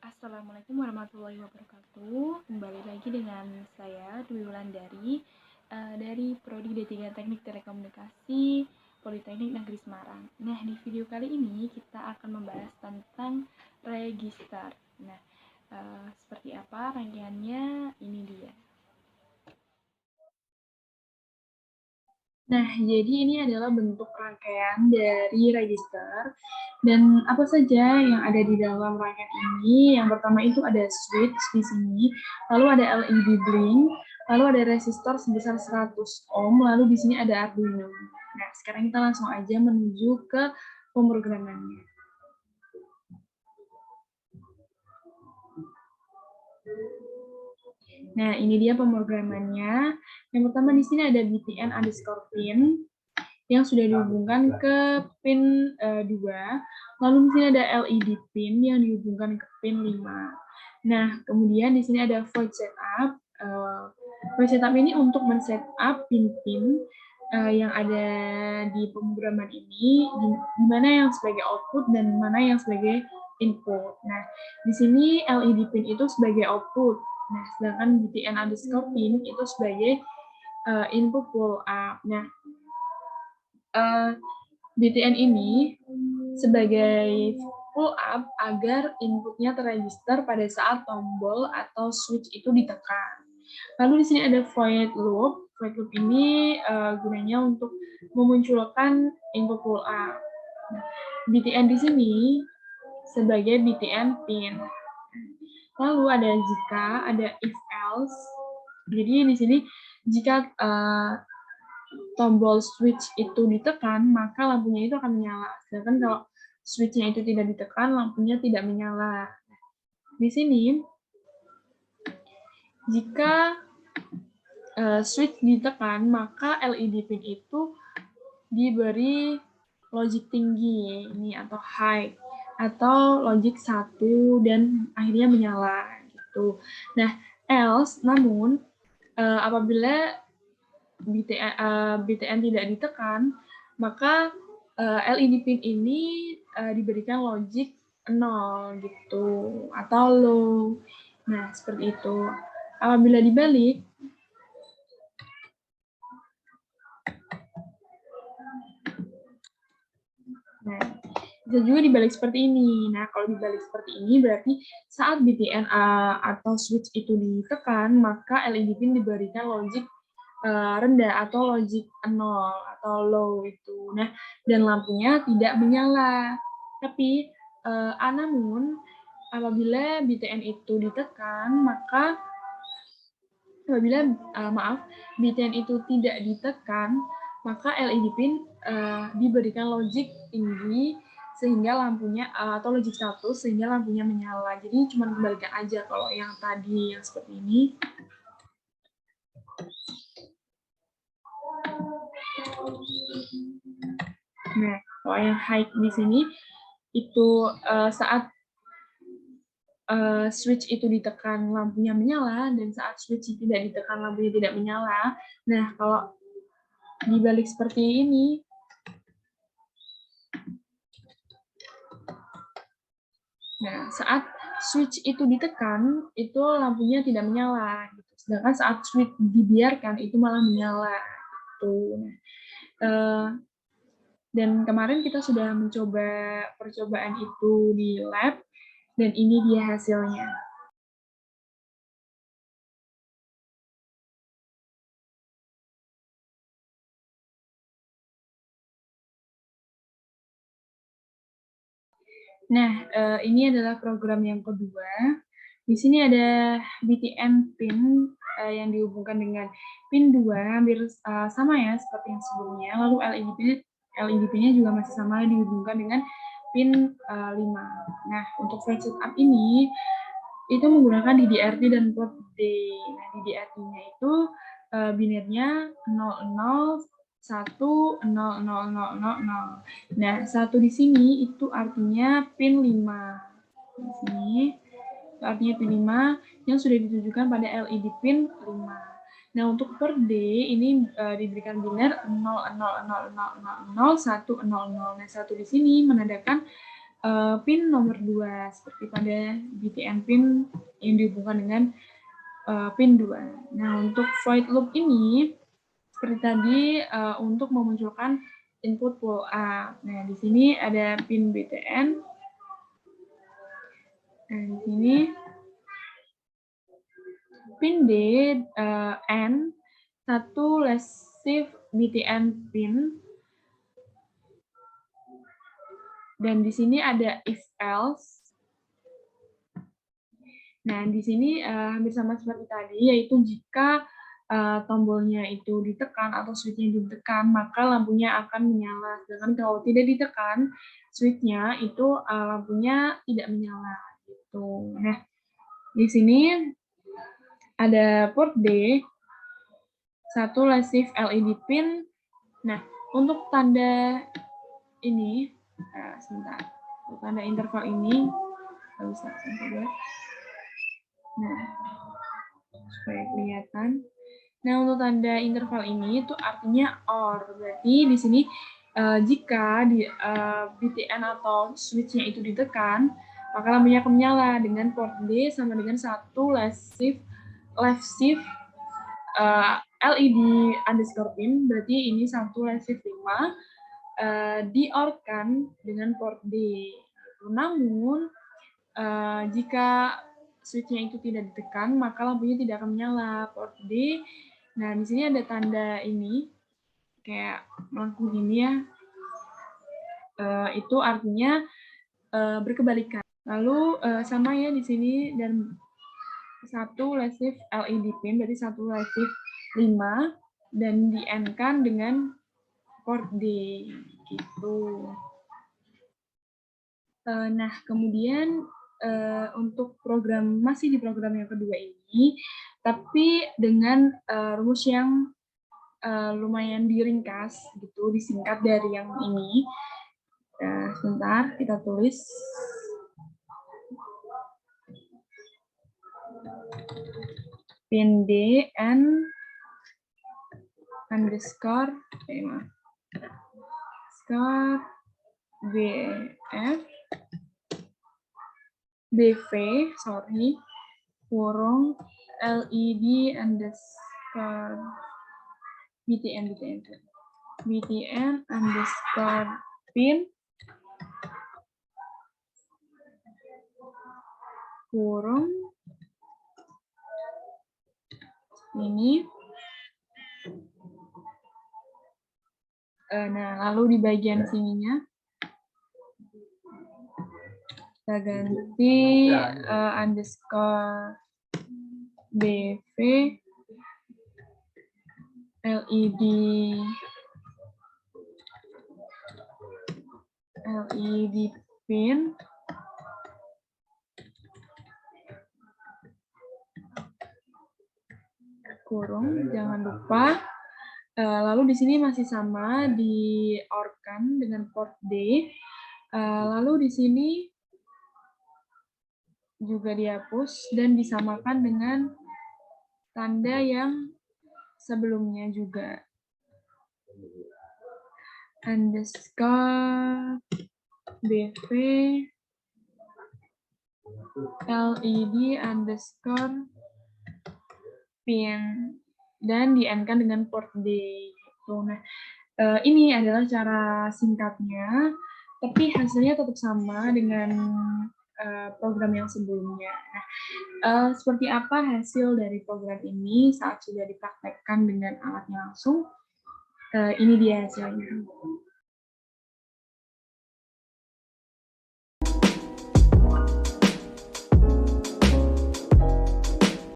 Assalamualaikum warahmatullahi wabarakatuh. Kembali lagi dengan saya Dwi Wulandari dari Prodi D3 Teknik Telekomunikasi Politeknik Negeri Semarang. Nah, di video kali ini kita akan membahas tentang register. Nah, seperti apa rangkaiannya? Ini dia. Nah, jadi ini adalah bentuk rangkaian dari register dan apa saja yang ada di dalam rangkaian ini. Yang pertama itu ada switch di sini, lalu ada LED blink, lalu ada resistor sebesar 100 ohm, lalu di sini ada Arduino. Nah, sekarang kita langsung aja menuju ke pemrogramannya. Nah, ini dia pemrogramannya. Yang pertama di sini ada btn_pin yang sudah dihubungkan ke pin 2. Lalu di sini ada LED pin yang dihubungkan ke pin 5. Nah, kemudian di sini ada void setup. Void setup ini untuk men-setup pin-pin yang ada di pemrograman ini, di mana yang sebagai output dan mana yang sebagai input. Nah, di sini LED pin itu sebagai output. Nah, sedangkan btn_pin itu sebagai input pull up. Nah, BTN ini sebagai pull up agar inputnya terregister pada saat tombol atau switch itu ditekan. Lalu di sini ada void loop. Void loop ini gunanya untuk memunculkan input pull up. Nah, BTN di sini sebagai BTN pin. Lalu ada jika, ada if else. Jadi di sini jika tombol switch itu ditekan, maka lampunya itu akan menyala. Sedangkan kalau switch-nya itu tidak ditekan, lampunya tidak menyala. Di sini, jika switch ditekan, maka LED pin itu diberi logic tinggi, ini atau high, atau logic 1 dan akhirnya menyala. Gitu. Nah, else, namun apabila BTN tidak ditekan, maka LED pin ini diberikan logic 0 gitu atau low. Nah, seperti itu. Apabila dibalik, nah, bisa juga dibalik seperti ini. Nah, kalau dibalik seperti ini berarti saat BTN atau switch itu ditekan, maka LED pin diberikan logic rendah atau logic 0 atau low itu. Nah, dan lampunya tidak menyala. Tapi namun apabila BTN itu ditekan, maka apabila BTN itu tidak ditekan, maka LED pin diberikan logic tinggi sehingga lampunya atau logic 1 sehingga lampunya menyala. Jadi cuma kebalikan aja kalau yang tadi yang seperti ini. Nah, kalau yang high di sini itu saat switch itu ditekan lampunya menyala dan saat switch tidak ditekan lampunya tidak menyala. Nah, kalau dibalik seperti ini, nah saat switch itu ditekan itu lampunya tidak menyala. Gitu. Sedangkan saat switch dibiarkan itu malah menyala. Gitu. Nah, dan kemarin kita sudah mencoba percobaan itu di lab, dan ini dia hasilnya. Nah, ini adalah program yang kedua. Di sini ada BTN pin yang dihubungkan dengan pin 2, hampir sama ya seperti yang sebelumnya. Lalu LED pin-nya juga masih sama dihubungkan dengan pin 5. Nah, untuk void setup ini itu menggunakan DDRT dan port D. Nah, DDRT-nya itu binernya 00 1 0 0 0 0 0. Nah, 1 di sini itu artinya pin 5. Di sini itu artinya pin 5 yang sudah ditujukan pada LED pin 5. Nah, untuk per D ini diberikan biner 0 0 0 0 0 0 1 0 0. Nah, 1 di sini menandakan pin nomor 2 seperti pada BTN pin yang dihubungkan dengan pin 2. Nah, untuk void loop ini seperti tadi untuk memunculkan input pull A. Nah, di sini ada pin BTN. Nah, di sini pin D N 1 less shift BTN pin. Dan di sini ada if else. Nah, di sini hampir sama seperti tadi, yaitu jika tombolnya itu ditekan atau switch-nya ditekan, maka lampunya akan menyala. Sedangkan kalau tidak ditekan switch-nya, itu lampunya tidak menyala. Gitu. Nah, di sini ada port D, 1 less shift LED pin. Nah, untuk tanda ini, sebentar, untuk tanda interval ini, bisa coba. Nah, supaya kelihatan. Nah, untuk tanda interval ini itu artinya OR. Berarti di sini jika di BTN atau switch-nya itu ditekan, maka lampunya akan menyala dengan port D sama dengan 1 left shift LED underscore pin. Berarti ini 1 left shift 5 di-OR-kan dengan port D. Namun, jika switch-nya itu tidak ditekan, maka lampunya tidak akan menyala. Port D. Nah, di sini ada tanda ini, kayak melengkung ini ya. Itu artinya berkebalikan. Lalu sama ya di sini, dan 1 left shift LED pin, berarti 1 left shift 5, dan di-end-kan dengan port D. Gitu. Nah, kemudian untuk masih di program yang kedua ini, tapi dengan rumus yang lumayan diringkas, gitu, disingkat dari yang ini. Sebentar, kita tulis. Pin D N underscore BF BV, kurung LED underscore BTN underscore pin kurung ini. Nah, lalu di bagian sininya kita ganti underscore BV LED pin kurung, jangan lupa. Lalu di sini masih sama, di-OR-kan dengan port D. Lalu di sini juga dihapus dan disamakan dengan tanda yang sebelumnya juga. Underscore BV LED underscore pin, dan di-end-kan dengan port D. Nah, ini adalah cara singkatnya, tapi hasilnya tetap sama dengan program yang sebelumnya. Nah, seperti apa hasil dari program ini saat sudah dipraktekkan dengan alatnya langsung? Ini dia hasilnya.